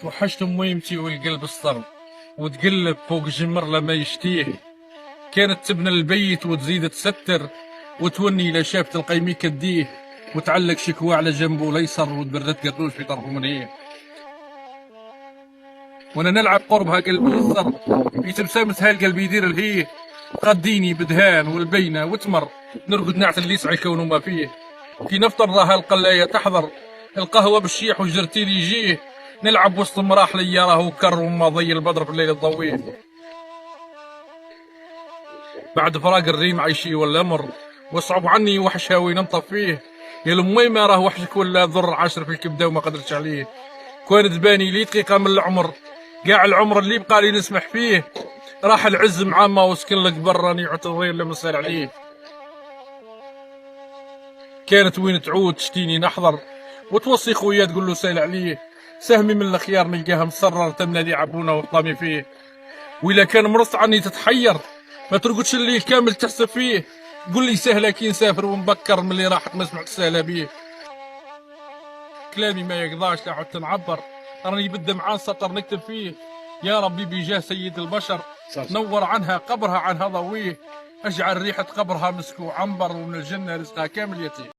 توحشت ميمتي والقلب الصرب، وتقلب فوق جمر لما يشتيه. كانت تبنى البيت وتزيد تستر، وتوني إلى شافت القيمي كديه، وتعلق شكوى على جنبه الأيسر، وتبردت قردوش في طرف منيه. وانا نلعب قربها قلبي الصر، في تبسامتها القلب يدير الهيه. تغديني بدهان والبينة وتمر، نرقد نعت اللي يسعى كونه ما فيه. كي نفطر راها القلاية تحضر، القهوة بالشيح وجرتيل يجيه. نلعب وسط مراحل ياراه وكر وما ضي البدر في الليل الضويه. بعد فراق الريم عيشي ولا مر، واصعب عني وحش هاوي ننطف فيه. يا لمي ما راه وحشك ولا ضر عاشر في الكبده وما قدرتش عليه. كانت تباني لي دقيقه من العمر، قاع العمر اللي بقى لي نسمح فيه. راح العز مع ما وسكن لك براني عتضير لما سال عليه. كانت وين تعود تشتيني نحضر، وتوصي خويا تقول له سال عليه. سهمي من الخيار نلقاها مسرر، تمنى لي عبونه وطامي فيه. وإلا كان مرص عني تتحير، ما ترقدش الليل كامل تحسب فيه. قول لي سهلة كي نسافر ونبكر، من اللي راحت ما سمعت سهلة بيه. كلامي ما يقضاش لا حتى نعبر، راني بالدمعان سطر نكتب فيه. يا ربي بجاه سيد البشر، نور عنها قبرها عنها ضويه. اجعل ريحة قبرها مسك وعنبر، ومن الجنة رزقها كامل يتيه.